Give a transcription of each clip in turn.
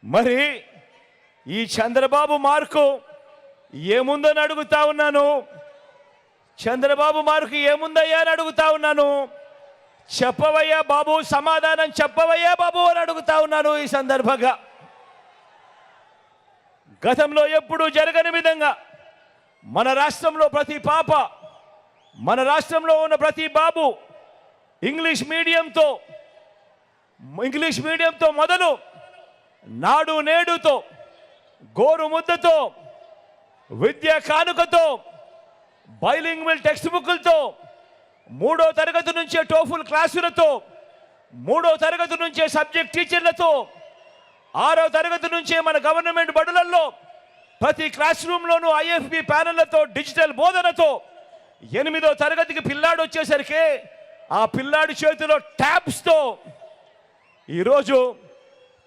మరి ఈ చంద్రబాబు మార్కు ఏముందని అడుగుతా ఉన్నాను. చంద్రబాబు మార్కు ఏముందయ్యా అని అడుగుతా ఉన్నాను. చెప్పవయ్యా బాబు, సమాధానం చెప్పవయ్యా బాబు అని అడుగుతా ఉన్నాను. ఈ సందర్భంగా గతంలో ఎప్పుడూ జరగని విధంగా మన రాష్ట్రంలో ప్రతి పాప, మన రాష్ట్రంలో ఉన్న ప్రతి బాబు ఇంగ్లీష్ మీడియంతో మొదలు నాడు నేడుతో, గోరు ముద్దతో, విద్యా కానుకతో, బైలింగ్వల్ టెక్స్ట్ బుక్లతో, 3వ తరగతి నుంచే టోఫుల్ క్లాసులతో, 3వ తరగతి నుంచే సబ్జెక్ట్ టీచర్లతో, 6వ తరగతి నుంచే మన గవర్నమెంట్ బడులలో ప్రతి క్లాస్ రూమ్లోనూ IFB ప్యానెళ్లతో, డిజిటల్ బోధనతో, 8వ తరగతికి పిల్లాడు వచ్చేసరికి ఆ పిల్లాడి చేతిలో ట్యాబ్స్తో ఈరోజు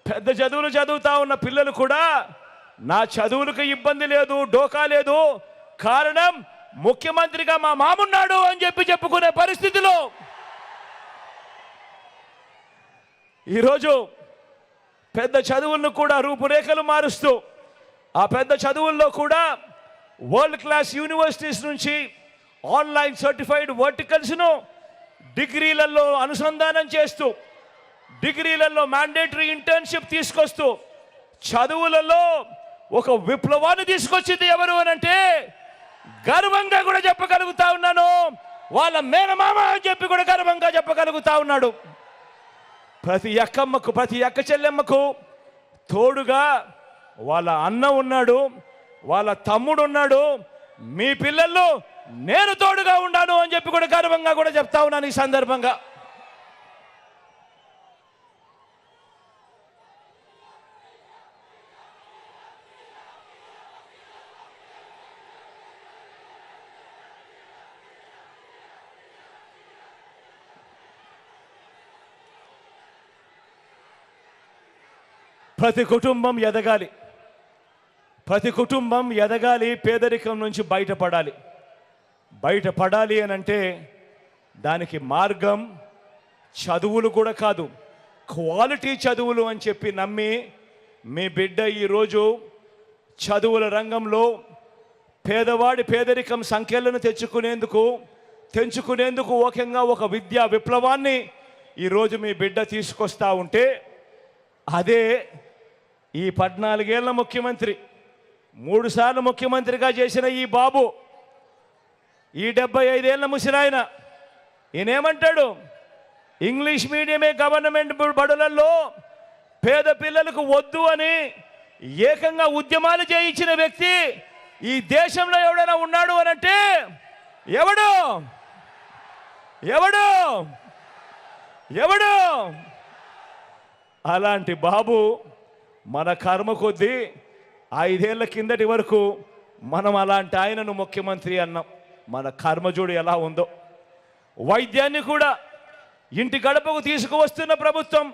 పెద్ద చదువులు చదువుతా ఉన్న పిల్లలు కూడా నా చదువులకు ఇబ్బంది లేదు, డోకా లేదు, కారణం ముఖ్యమంత్రిగా మా మామున్నాడు అని చెప్పుకునే పరిస్థితిలో ఈరోజు పెద్ద చదువులను కూడా రూపురేఖలు మారుస్తూ, ఆ పెద్ద చదువుల్లో కూడా వరల్డ్ క్లాస్ యూనివర్సిటీస్ నుంచి ఆన్లైన్ సర్టిఫైడ్ వర్టికల్స్ను డిగ్రీలలో అనుసంధానం చేస్తూ, డిగ్రీలలో మ్యాండేటరీ ఇంటర్న్షిప్ తీసుకొస్తూ, చదువులలో ఒక విప్లవాన్ని తీసుకొచ్చింది ఎవరు అనంటే గర్వంగా కూడా చెప్పగలుగుతా ఉన్నాను. వాళ్ళ మేనమామ అని చెప్పి కూడా గర్వంగా చెప్పగలుగుతా ఉన్నాడు. ప్రతి అక్కమ్మకు, ప్రతి అక్క చెల్లెమ్మకు తోడుగా వాళ్ళ అన్న ఉన్నాడు, వాళ్ళ తమ్ముడు ఉన్నాడు. మీ పిల్లల్లో నేను తోడుగా ఉన్నాను అని చెప్పి కూడా గర్వంగా కూడా చెప్తా ఉన్నాను. ఈ సందర్భంగా ప్రతి కుటుంబం ఎదగాలి, ప్రతి కుటుంబం ఎదగాలి, పేదరికం నుంచి బయటపడాలి అని అంటే దానికి మార్గం చదువులు కూడా కాదు, క్వాలిటీ చదువులు అని చెప్పి నమ్మి మీ బిడ్డ ఈరోజు చదువుల రంగంలో పేదవాడి పేదరికం సంఖ్యలను తెంచుకునేందుకు ఒకంగా ఒక విద్యా విప్లవాన్ని ఈరోజు మీ బిడ్డ తీసుకొస్తా ఉంటే, అదే ఈ 14 ఏళ్ల ముఖ్యమంత్రి, 3 సార్లు ముఖ్యమంత్రిగా చేసిన ఈ బాబు, ఈ 75 ఏళ్ల ముసిరాయన ఈయనేమంటాడు? ఇంగ్లీష్ మీడియమే గవర్నమెంట్ బడులలో పేద పిల్లలకు వద్దు అని ఏకంగా ఉద్యమాలు చేయించిన వ్యక్తి ఈ దేశంలో ఎవడైనా ఉన్నాడు అనంటే ఎవడు? అలాంటి బాబు మన కర్మ కొద్దీ 5 ఏళ్ల కిందటి వరకు మనం అలాంటి ఆయనను ముఖ్యమంత్రి అన్నాం. మన కర్మజోడు ఎలా ఉందో. వైద్యాన్ని కూడా ఇంటి గడపకు తీసుకువస్తున్న ప్రభుత్వం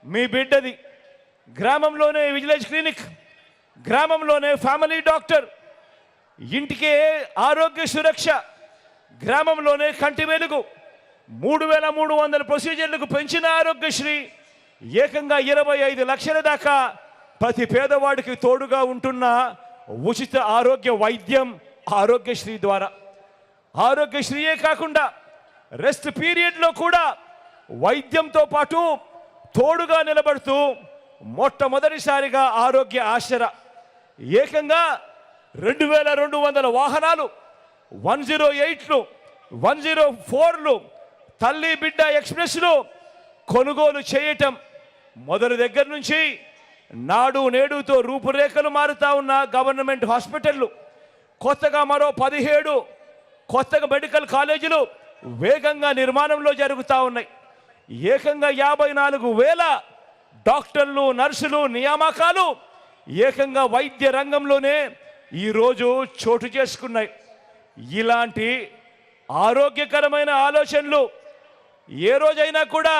మీ బిడ్డది. గ్రామంలోనే విలేజ్ క్లినిక్, గ్రామంలోనే ఫ్యామిలీ డాక్టర్, ఇంటికే ఆరోగ్య సురక్ష, గ్రామంలోనే కంటి వెలుగు, 3300 ప్రొసీజర్లకు పెంచిన ఆరోగ్యశ్రీ, ఏకంగా 25 లక్షల దాకా ప్రతి పేదవాడికి తోడుగా ఉంటున్న ఉచిత ఆరోగ్య వైద్యం ఆరోగ్యశ్రీ ద్వారా. ఆరోగ్యశ్రీయే కాకుండా రెస్ట్ పీరియడ్లో కూడా వైద్యంతో పాటు తోడుగా నిలబడుతూ మొట్టమొదటిసారిగా ఆరోగ్య ఆసరా, ఏకంగా 2200 వాహనాలు, 108లు, 104లు, తల్లి బిడ్డ ఎక్స్ప్రెస్లు కొనుగోలు చేయటం మొదటి దగ్గర నుంచి నాడు నేడుతో రూపురేఖలు మారుతా ఉన్న గవర్నమెంట్ హాస్పిటళ్ళు, కొత్తగా మరో 17 కొత్తగా మెడికల్ కాలేజీలు వేగంగా నిర్మాణంలో జరుగుతూ ఉన్నాయి. ఏకంగా 54,000 డాక్టర్లు, నర్సులు నియామకాలు ఏకంగా వైద్య రంగంలోనే ఈరోజు చోటు చేసుకున్నాయి. ఇలాంటి ఆరోగ్యకరమైన ఆలోచనలు ఏ రోజైనా కూడా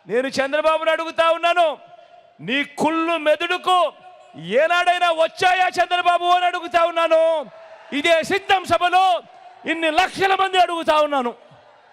నేను చంద్రబాబును అడుగుతా ఉన్నాను, నీ కుళ్ళు మెదడుకు ఏనాడైనా వచ్చాయా చంద్రబాబు అని అడుగుతా ఉన్నాను. ఇదే సిద్ధం సభలో ఇన్ని లక్షల మంది అడుగుతా ఉన్నాను.